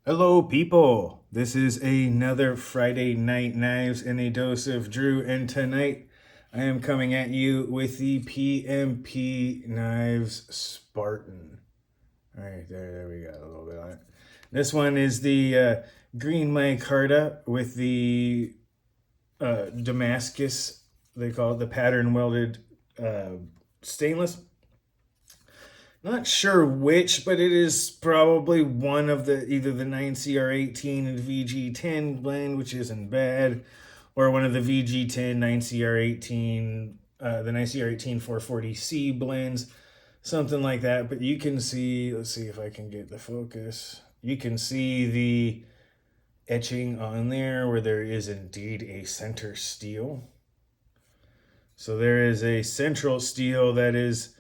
Hello, people. This is another Friday Night Knives and a Dose of Drew, and tonight I am coming at you with the PMP Knives Spartan. All right, there we got a little bit on it. This one is the green micarta with the Damascus, they call it the pattern welded stainless. Not sure which, but it is probably one of the either the 9CR18 and VG10 blend, which isn't bad, or one of the VG10 9CR18, the 9CR18 440C blends, something like that. But you can see, let's see if I can get the focus. You can see the etching on there where there is indeed a center steel. So there is a central steel that is,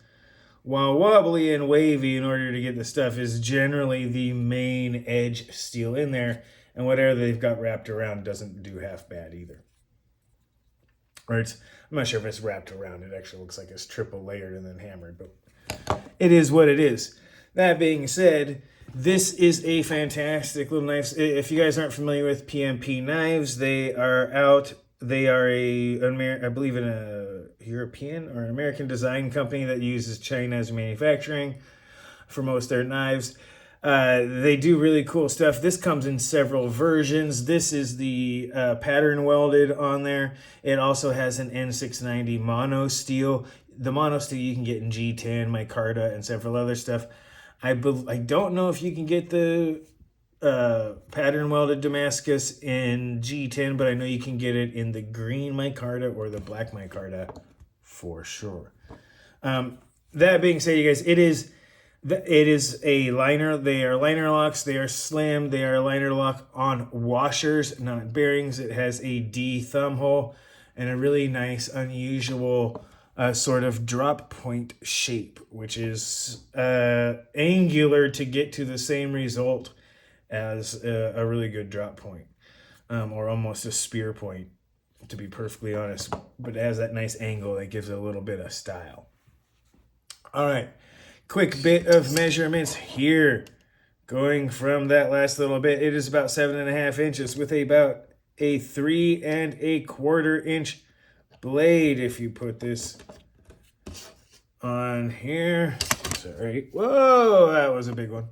while wobbly and wavy in order to get the stuff, is generally the main edge steel in there, and whatever they've got wrapped around doesn't do half bad either. Or I'm not sure if it's wrapped around. It actually looks like it's triple layered and then hammered, but it is what it is. That being said, this is a fantastic little knife. If you guys aren't familiar with PMP Knives, they are out. They are I believe in a European or American design company that uses China as manufacturing for most of their knives. They do really cool stuff. This comes in several versions. This is the pattern welded on there. It also has an N690 mono steel. The mono steel you can get in G10, micarta, and several other stuff. I don't know if you can get the pattern welded Damascus in G10, but I know you can get it in the green micarta or the black micarta for sure. That being said, you guys, it is a liner. They are liner locks. They are slammed. They are liner lock on washers, not bearings. It has a D thumb hole and a really nice, unusual sort of drop point shape, which is angular to get to the same result as a really good drop point, or almost a spear point, to be perfectly honest. But it has that nice angle that gives it a little bit of style. All right, quick bit of measurements here. Going from that last little bit, it is about 7.5 inches with about a 3 1/4 inch blade. If you put this on here, sorry, whoa, that was a big one.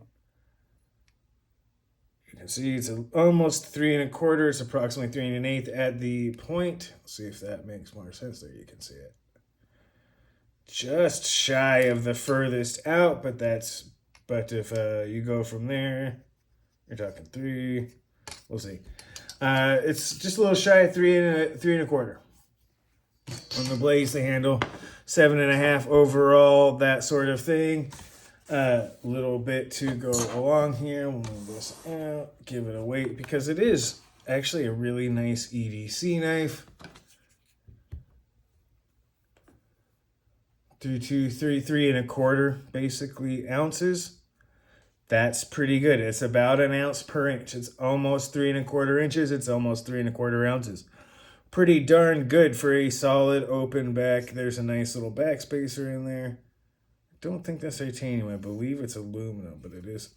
You can see it's almost 3 1/4. It's approximately 3 1/8 at the point. Let's see if that makes more sense. There you can see it. Just shy of the furthest out, but if you go from there, you're talking 3. We'll see. It's just a little shy of 3 1/4 on the blades, the handle, 7.5 overall, that sort of thing. Little bit to go along here. We'll move this out, give it a weight, because it is actually a really nice EDC knife. 3 1/4 basically ounces. That's pretty good. It's about an ounce per inch. It's almost 3 1/4 inches. It's almost 3 1/4 ounces. Pretty darn good for a solid open back. There's a nice little back spacer in there. Don't think that's titanium. I believe it's aluminum, but it is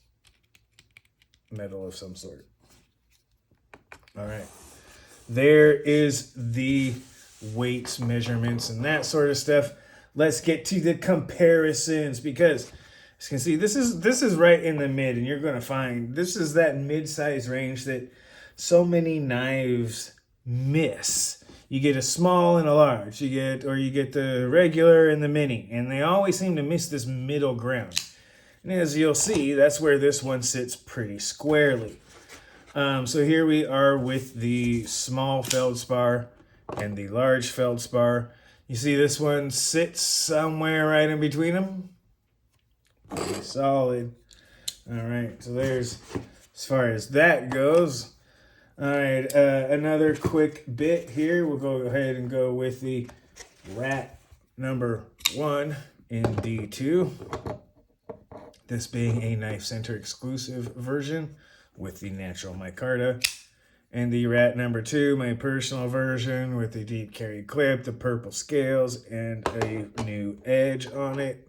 metal of some sort. All right. There is the weights, measurements, and that sort of stuff. Let's get to the comparisons, because as you can see, this is right in the mid, and you're going to find this is that mid-size range that so many knives miss. You get a small and a large. You get the regular and the mini, and they always seem to miss this middle ground. And as you'll see, that's where this one sits pretty squarely. So here we are with the small feldspar and the large feldspar. You see this one sits somewhere right in between them. Pretty solid. All right, so there's as far as that goes. All right, another quick bit here. We'll go ahead and go with the rat number 1 in D2. This being a Knife Center exclusive version with the natural micarta. And the rat number 2, my personal version with the deep carry clip, the purple scales, and a new edge on it.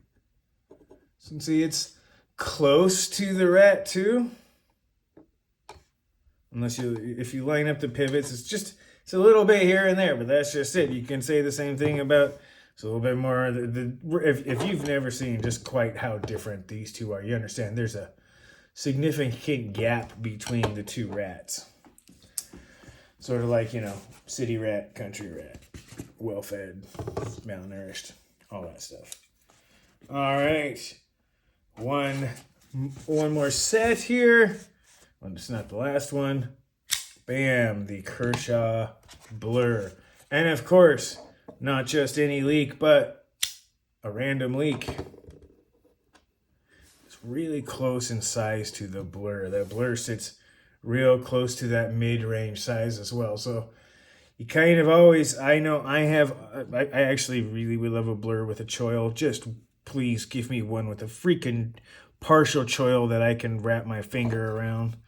So you can see it's close to the rat 2. Unless if you line up the pivots, it's a little bit here and there, but that's just it. You can say the same thing about, it's a little bit more, if you've never seen just quite how different these two are, you understand there's a significant gap between the two rats. Sort of like, city rat, country rat, well-fed, malnourished, all that stuff. All right, one more set here. Well, it's not the last one. Bam, the Kershaw Blur. And of course, not just any leak, but a random leak. It's really close in size to the Blur. That Blur sits real close to that mid-range size as well. So you kind of always, I actually really would love a Blur with a choil. Just please give me one with a freaking partial choil that I can wrap my finger around.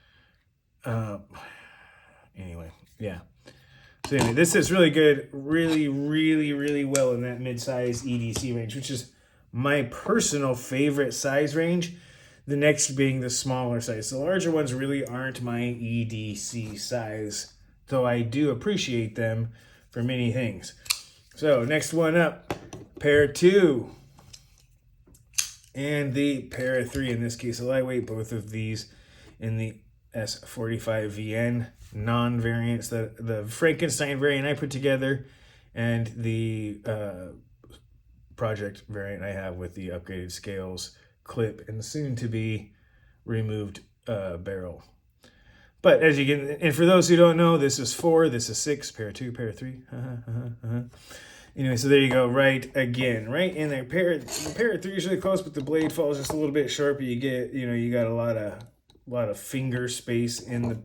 Anyway, yeah. So anyway, this is really good. Really, really, really well in that mid-size EDC range, which is my personal favorite size range. The next being the smaller size. The larger ones really aren't my EDC size, though I do appreciate them for many things. So next one up, pair 2. And the pair 3, in this case, a lightweight, both of these in the S45VN non-variants, the Frankenstein variant I put together, and the project variant I have with the upgraded scales, clip, and soon to be removed barrel. But as you get, and for those who don't know, this is 4, this is 6, pair 2, pair 3. Anyway, so there you go, right again, right in there. Pair 3 is really close, but the blade falls just a little bit short, but you get, you got a lot of finger space in the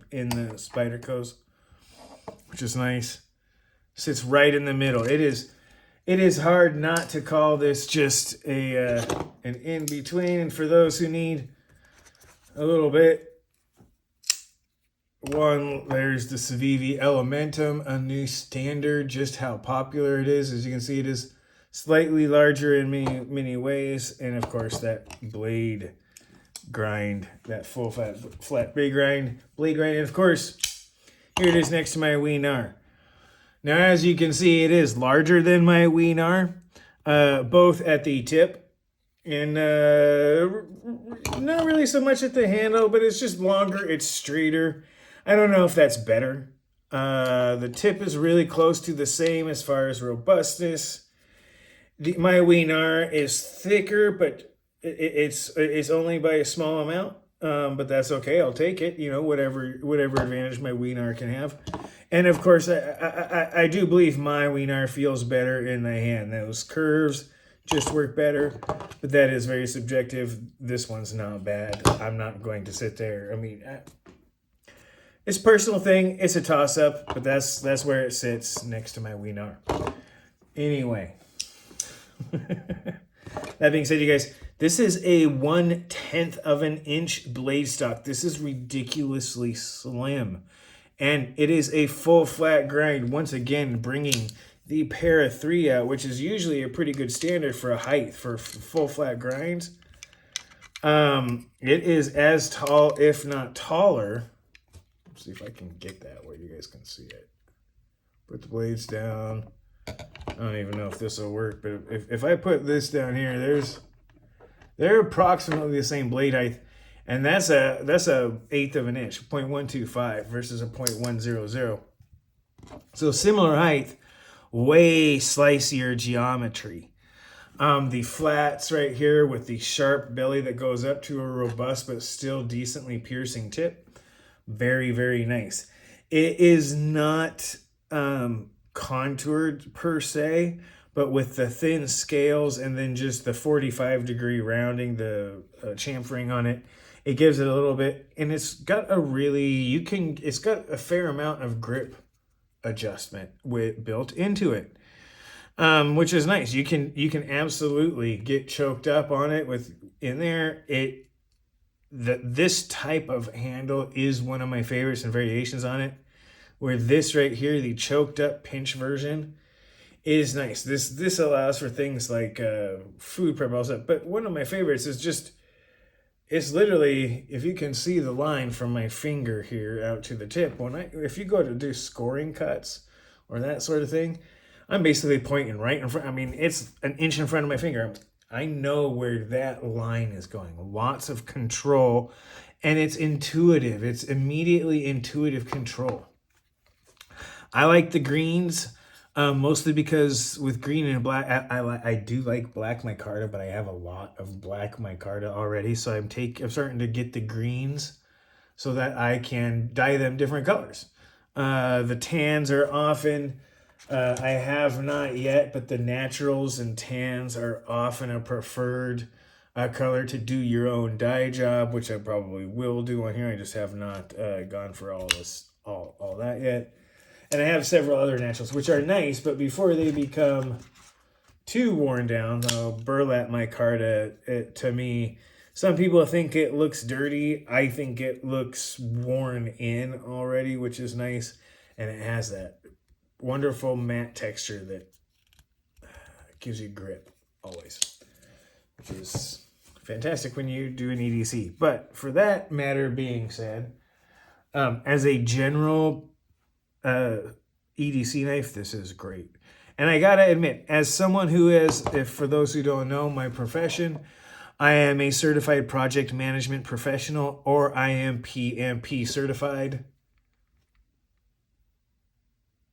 Spyderco's, which is nice. Sits right in the middle. It is hard not to call this just an in between. And for those who need a little bit, there's the Civivi Elementum, a new standard. Just how popular it is. As you can see, it is slightly larger in many ways, and of course that blade grind, that full flat blade grind, and of course here it is next to my Wienar. Now as you can see, it is larger than my Wienar, both at the tip and not really so much at the handle, but it's just longer, it's straighter. I don't know if that's better. The tip is really close to the same as far as robustness. My Wienar is thicker, but it's only by a small amount, but that's okay. I'll take it. Whatever advantage my Wienar can have, and of course, I do believe my Wienar feels better in the hand. Those curves just work better, but that is very subjective. This one's not bad. I'm not going to sit there. I mean, it's a personal thing. It's a toss up, but that's where it sits next to my Wienar. Anyway. That being said, you guys, this is a 1/10 of an inch blade stock. This is ridiculously slim. And it is a full flat grind. Once again, bringing the pair 3 out, which is usually a pretty good standard for a height for full flat grinds. It is as tall, if not taller. Let's see if I can get that where you guys can see it. Put the blades down. I don't even know if this will work, but if I put this down here, they're approximately the same blade height, and that's a 1/8 of an inch, 0.125 versus a 0.100. So similar height, way slicier geometry. The flats right here with the sharp belly that goes up to a robust but still decently piercing tip. Very, very nice. It is not contoured per se, but with the thin scales and then just the 45-degree rounding, the chamfering on it, it gives it a little bit, and it's got it's got a fair amount of grip adjustment built into it, which is nice. You can absolutely get choked up on it in there. This type of handle is one of my favorites and variations on it, where this right here, the choked up pinch version, is nice. This allows for things like food prep also, but one of my favorites is just it's literally, if you can see the line from my finger here out to the tip, if you go to do scoring cuts or that sort of thing, I'm basically pointing right in front. I mean, it's an inch in front of my finger. I know where that line is going. Lots of control, and it's intuitive. It's immediately intuitive control. I like the greens, mostly because with green and black, I do like black micarta, but I have a lot of black micarta already. So I'm starting to get the greens so that I can dye them different colors. The tans are often, I have not yet, but the naturals and tans are often a preferred color to do your own dye job, which I probably will do on here. I just have not gone for all that yet. And I have several other naturals, which are nice, but before they become too worn down, though, burlap micarta, to me, some people think it looks dirty. I think it looks worn in already, which is nice. And it has that wonderful matte texture that gives you grip always, which is fantastic when you do an EDC. But for that matter being said, as a general EDC knife, this is great. And I gotta admit, as someone who is, if for those who don't know my profession, I am a certified project management professional, or I am PMP certified.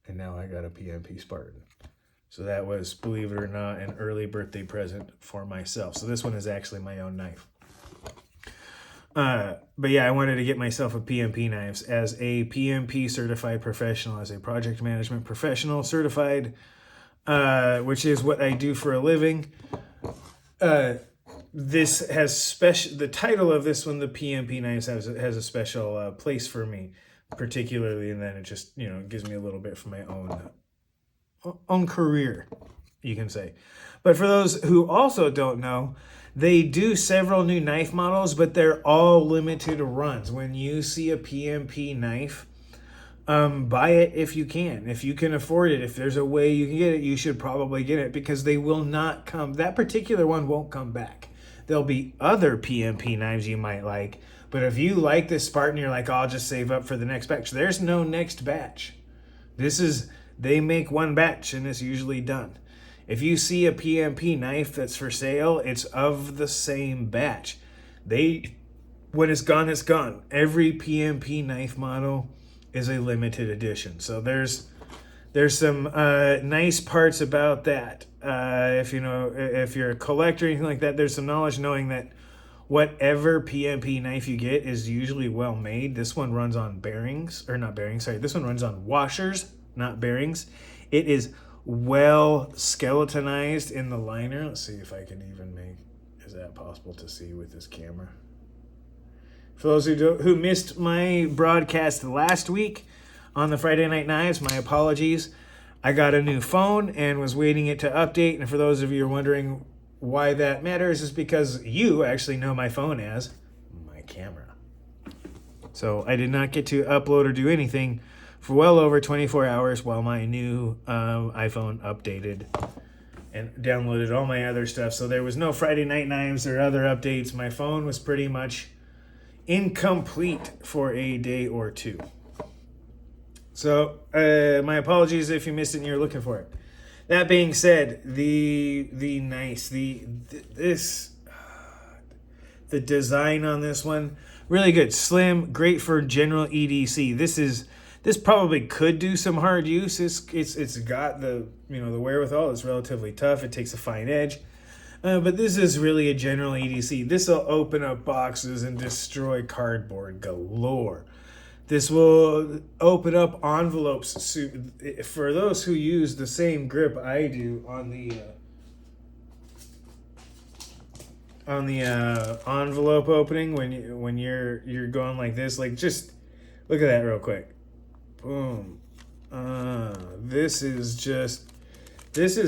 And now I got a PMP Spartan. So that was, believe it or not, an early birthday present for myself. So this one is actually my own knife. But yeah, I wanted to get myself a PMP Knives as a PMP certified professional, as a project management professional certified, which is what I do for a living. This has the title of this one, the PMP Knives, has a special place for me, particularly, and then it just, gives me a little bit for my own career, you can say. But for those who also don't know, they do several new knife models, but they're all limited runs. When you see a PMP knife, buy it if you can. If you can afford it, if there's a way you can get it, you should probably get it, because they will not come. That particular one won't come back. There'll be other PMP knives you might like, but if you like this Spartan, you're like, oh, I'll just save up for the next batch. There's no next batch. They make one batch and it's usually done. If you see a PMP knife that's for sale, it's of the same batch. When it's gone, it's gone. Every PMP knife model is a limited edition. So there's some nice parts about that. If you're a collector or anything like that, there's some knowledge knowing that whatever PMP knife you get is usually well made. This one runs on this one runs on washers, not bearings. It is well skeletonized in the liner. Let's see if I can even is that possible to see with this camera? For those who missed my broadcast last week on the Friday Night Knives, my apologies. I got a new phone and was waiting it to update. And for those of you who are wondering why that matters, is because you actually know my phone as my camera. So I did not get to upload or do anything for well over 24 hours while my new iPhone updated and downloaded all my other stuff. So there was no Friday Night Knives or other updates. My phone was pretty much incomplete for a day or two. So my apologies if you missed it and you're looking for it. That being said, the design on this one, really good. Slim, great for general EDC. This probably could do some hard use. It's got the wherewithal. It's relatively tough. It takes a fine edge. But this is really a general EDC. This will open up boxes and destroy cardboard galore. This will open up envelopes. For those who use the same grip I do on the envelope opening, when you're going like this, like, just look at that real quick. Boom. This is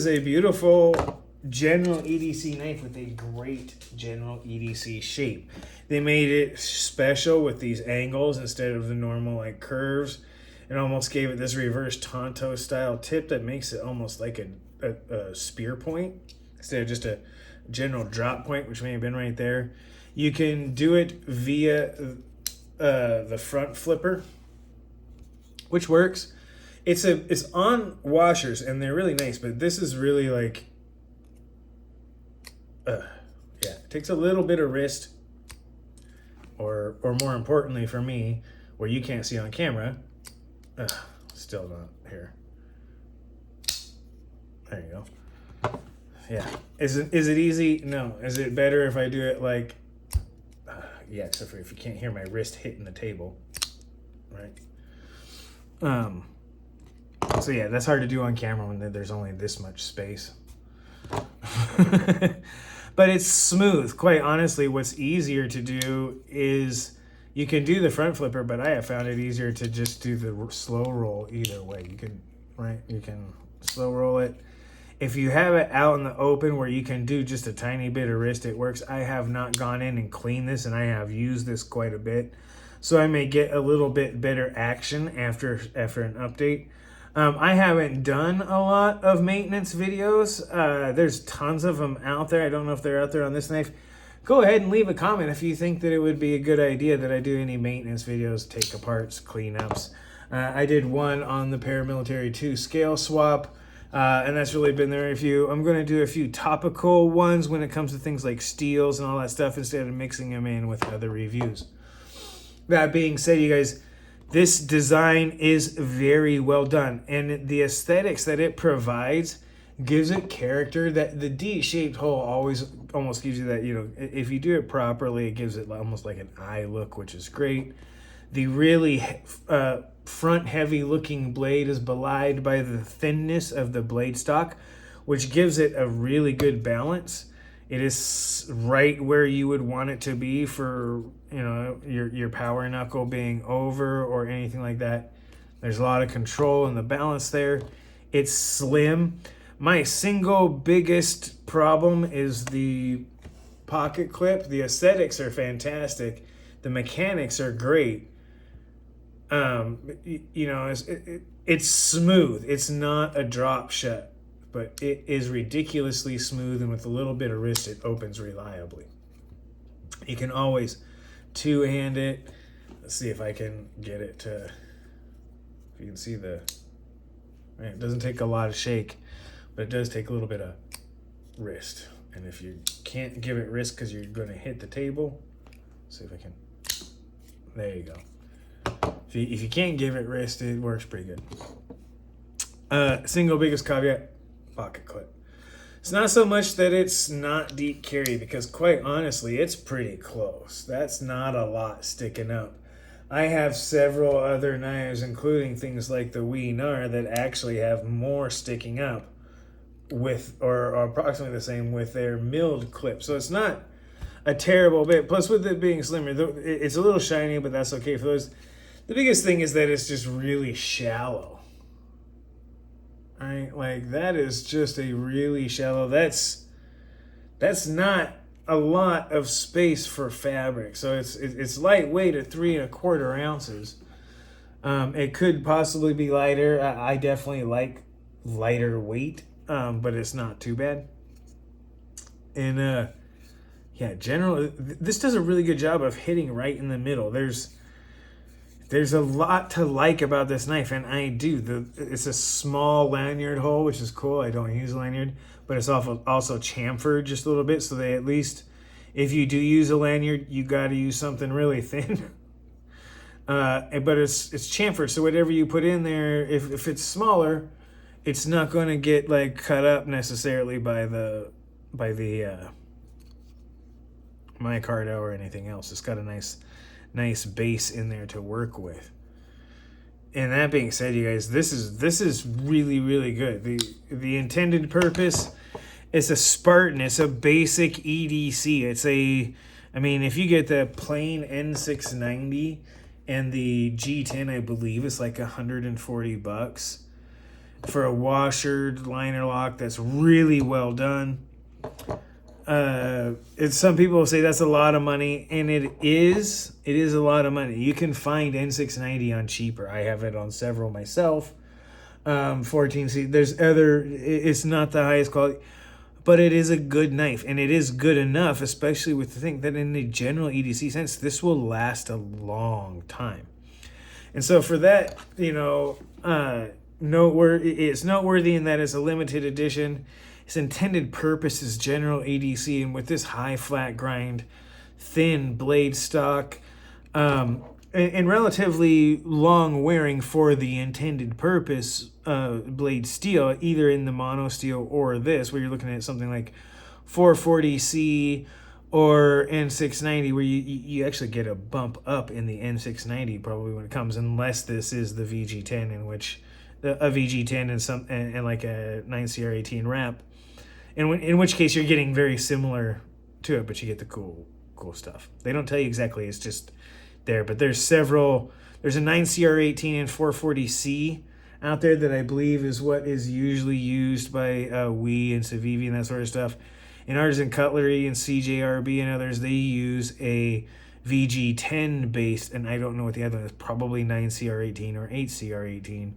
a beautiful general EDC knife with a great general EDC shape. They made it special with these angles instead of the normal curves. It almost gave it this reverse Tonto style tip that makes it almost like a spear point instead of just a general drop point, which may have been right there. You can do it via the front flipper, which works. It's on washers, and they're really nice, but this is really like, yeah, it takes a little bit of wrist, or more importantly for me, where you can't see on camera, still not here. There you go. Yeah. Is it easy? No. Is it better if I do it like, yeah, except for if you can't hear my wrist hitting the table, right? So yeah, that's hard to do on camera when there's only this much space. But it's smooth. Quite honestly, what's easier to do is you can do the front flipper, but I have found it easier to just do the slow roll either way. You can slow roll it. If you have it out in the open where you can do just a tiny bit of wrist, it works. I have not gone in and cleaned this, and I have used this quite a bit. So I may get a little bit better action after an update. I haven't done a lot of maintenance videos. There's tons of them out there. I don't know if they're out there on this knife. Go ahead and leave a comment if you think that it would be a good idea that I do any maintenance videos, take aparts, cleanups. I did one on the Paramilitary 2 scale swap. And that's really been the review. I'm going to do a few topical ones when it comes to things like steels and all that stuff instead of mixing them in with other reviews. That being said, you guys, this design is very well done. And the aesthetics that it provides gives it character. That the D-shaped hole almost gives you that, if you do it properly, it gives it almost like an eye look, which is great. The really front heavy looking blade is belied by the thinness of the blade stock, which gives it a really good balance. It is right where you would want it to be for your power knuckle being over or anything like that. There's a lot of control in the balance there. It's slim. My single biggest problem is the pocket clip. The aesthetics are fantastic. The mechanics are great. It's smooth. It's not a drop shut, but it is ridiculously smooth, and with a little bit of wrist, it opens reliably. You can always two-hand it. Let's see if I can get it to, if you can see it doesn't take a lot of shake, but it does take a little bit of wrist. And if you can't give it wrist because you're going to hit the table, see if I can, there you go. If you can't give it wrist, it works pretty good. Single biggest caveat, pocket clip. It's not so much that it's not deep carry, because quite honestly, it's pretty close. That's not a lot sticking up. I have several other knives, including things like the Wee-Nar, that actually have more sticking up with, or approximately the same with their milled clip. So it's not a terrible bit. Plus, with it being slimmer, it's a little shiny, but that's okay for those. The biggest thing is that it's just really shallow. Right? Like, that is just a really shallow. That's not a lot of space for fabric. So it's lightweight at 3 1/4 ounces. It could possibly be lighter. I definitely like lighter weight, but it's not too bad. And generally, this does a really good job of hitting right in the middle. There's a lot to like about this knife, and I do. It's a small lanyard hole, which is cool. I don't use lanyard, but it's also chamfered just a little bit, so they at least, if you do use a lanyard, you got to use something really thin. But it's chamfered, so whatever you put in there, if it's smaller, it's not going to get like cut up necessarily by the micarta or anything else. It's got a nice base in there to work with. And that being said, you guys, this is really, really good. The intended purpose, it's a Spartan. It's a basic EDC. If you get the plain N690 and the G10, I believe it's like $140 for a washered liner lock that's really well done. Some people will say that's a lot of money, and it is a lot of money. You can find N690 on cheaper. I have it on several myself. 14C. It's not the highest quality, but it is a good knife, and it is good enough, especially with the thing that in the general EDC sense, this will last a long time. And so for that, it's noteworthy in that it's a limited edition. Its intended purpose is general EDC, and with this high flat grind, thin blade stock, and relatively long wearing for the intended purpose blade steel, either in the mono steel or this, where you're looking at something like 440C or N690, where you actually get a bump up in the N690 probably when it comes, unless this is the VG10, in which a VG10 and like a 9CR18 wrap, in which case you're getting very similar to it, but you get the cool stuff. They don't tell you exactly, it's just there, but there's a 9CR18 and 440C out there that I believe is what is usually used by WE and Civivi and that sort of stuff. In Artisan Cutlery and CJRB and others, they use a VG10 based, and I don't know what the other one is, probably 9CR18 or 8CR18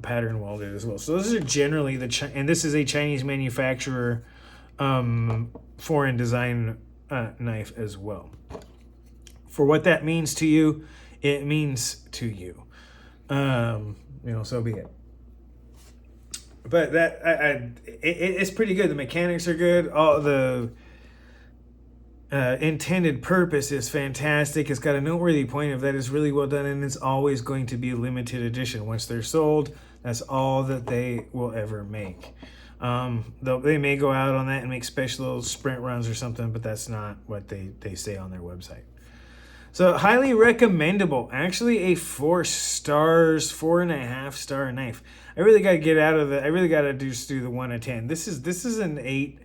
pattern welded as well. So those are generally and this is a Chinese manufacturer, foreign design knife as well. For what that means to you, it means to you. So be it. But it's pretty good. The mechanics are good. All the intended purpose is fantastic. It's got a noteworthy point of that is really well done, and it's always going to be a limited edition. Once they're sold, that's all that they will ever make. They may go out on that and make special little sprint runs or something, but that's not what they say on their website. So highly recommendable. Actually a 4 stars, 4.5 star knife. I really got to get out of I really got to just do the 1 to 10. This is an 8,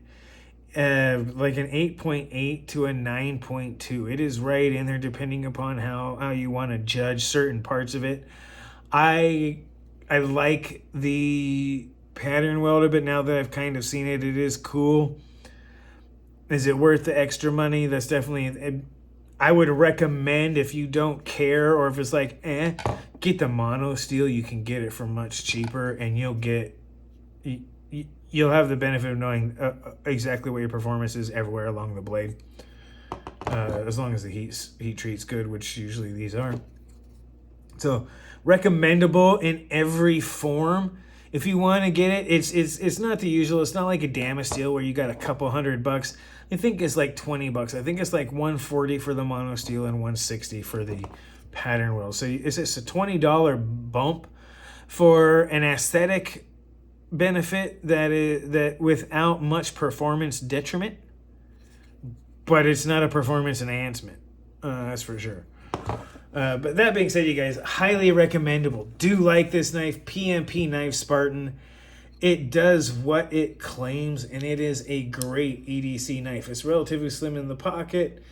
like an 8.8 to a 9.2. It is right in there depending upon how you want to judge certain parts of it. I like the pattern welder, but now that I've kind of seen it, it is cool. Is it worth the extra money? That's definitely... I would recommend, if you don't care, or if it's like, get the mono steel. You can get it for much cheaper, and you'll have the benefit of knowing exactly what your performance is everywhere along the blade, as long as the heat treat's good, which usually these are. So recommendable in every form. If you want to get it, it's not the usual. It's not like a Damasteel where you got a couple $100. I think it's like $20. I think it's like $140 for the mono steel and $160 for the pattern weld. So it's a $20 bump for an aesthetic benefit that without much performance detriment, but it's not a performance enhancement. That's for sure. But that being said, you guys, highly recommendable. Do like this knife, PMP Knives Spartan. It does what it claims, and it is a great EDC knife. It's relatively slim in the pocket.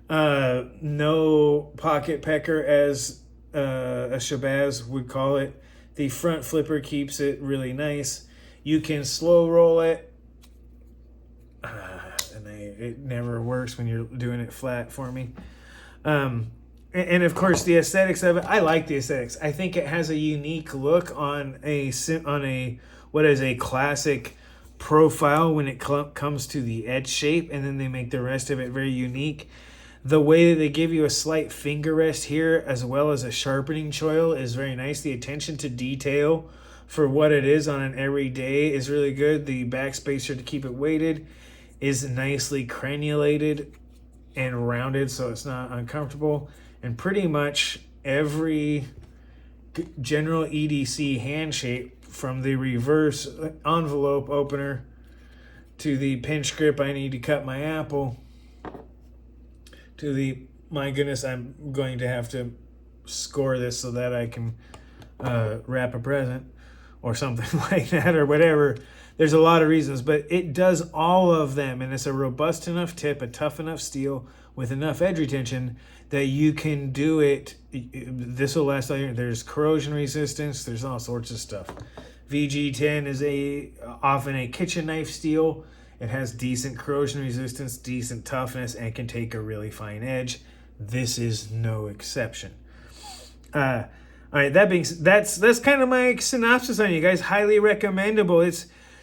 No pocket pecker, as a Shabazz would call it. The front flipper keeps it really nice. You can slow roll it. It never works when you're doing it flat for me. And of course, the aesthetics of it, I like the aesthetics. I think it has a unique look on what is a classic profile when it comes to the edge shape, and then they make the rest of it very unique. The way that they give you a slight finger rest here, as well as a sharpening choil, is very nice. The attention to detail for what it is on an everyday is really good. The backspacer to keep it weighted is nicely crenulated and rounded, so it's not uncomfortable. And pretty much every general EDC hand shape, from the reverse envelope opener to the pinch grip, I need to cut my apple, to the, my goodness, I'm going to have to score this so that I can wrap a present or something like that, or whatever. There's a lot of reasons, but it does all of them, and it's a robust enough tip, a tough enough steel with enough edge retention that you can do it. This will last all year. There's corrosion resistance. There's all sorts of stuff. VG10 is often a kitchen knife steel. It has decent corrosion resistance, decent toughness, and can take a really fine edge. This is no exception. All right, that being that's kind of my synopsis on you guys. Highly recommendable.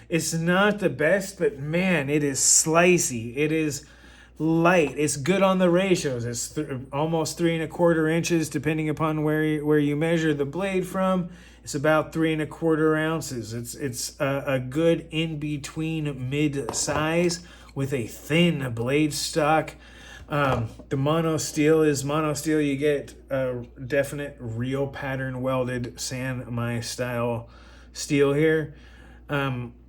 It's not the best, but man, it is slicey. It is light. It's good on the ratios. It's almost 3¼ inches, depending upon where you measure the blade from. It's about 3¼ ounces. It's a good in between mid size with a thin blade stock. The mono steel is mono steel. You get a definite real pattern welded San Mai style steel here.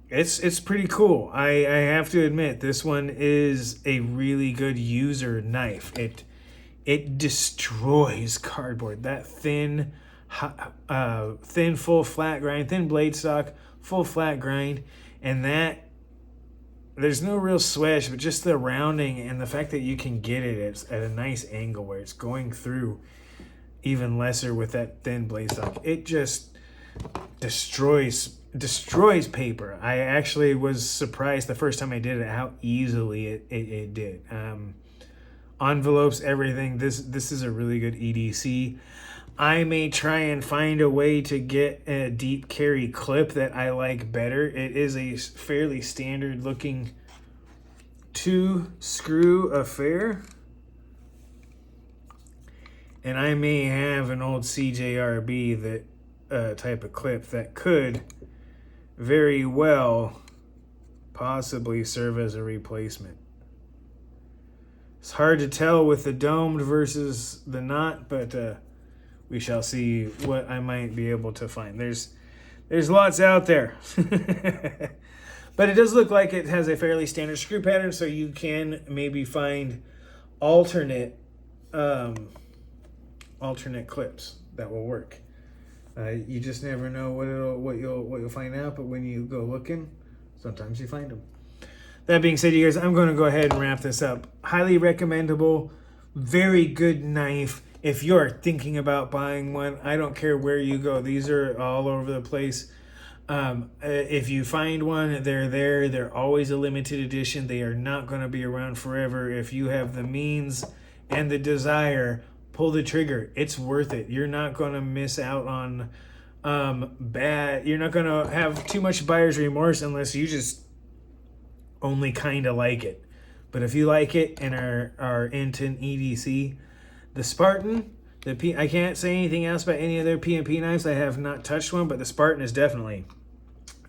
It's pretty cool. I have to admit, this one is a really good user knife. It destroys cardboard. That thin full flat grind, thin blade stock, full flat grind, and that there's no real swish, but just the rounding and the fact that you can get it at a nice angle where it's going through even lesser with that thin blade stock. It just destroys paper. I actually was surprised the first time I did it how easily it did. Envelopes, everything. This is a really good EDC. I may try and find a way to get a deep carry clip that I like better. It is a fairly standard looking 2-screw affair. And I may have an old CJRB that type of clip that could very well possibly serve as a replacement. It's hard to tell with the domed versus the not, but we shall see what I might be able to find. There's lots out there. But it does look like it has a fairly standard screw pattern, so you can maybe find alternate clips that will work. You just never know what you'll find out, but when you go looking, sometimes you find them. That being said, you guys, I'm going to go ahead and wrap this up. Highly recommendable, very good knife. If you're thinking about buying one, I don't care where you go. These are all over the place. If you find one, they're there. They're always a limited edition. They are not going to be around forever. If you have the means and the desire, pull the trigger. It's worth it. You're not going to miss out on you're not going to have too much buyer's remorse unless you just only kind of like it. But if you like it and are into an EDC, the Spartan, I can't say anything else about any of their PMP knives. I have not touched one, but the Spartan is definitely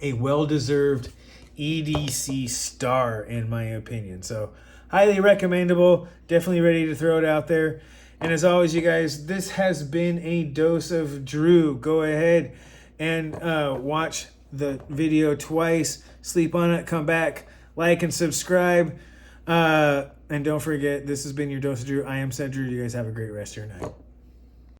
a well-deserved EDC star in my opinion. So highly recommendable. Definitely ready to throw it out there. And as always, you guys, this has been a dose of Drew. Go ahead and watch the video twice. Sleep on it. Come back. Like and subscribe. And don't forget, this has been your dose of Drew. I am Said Drew. You guys have a great rest of your night.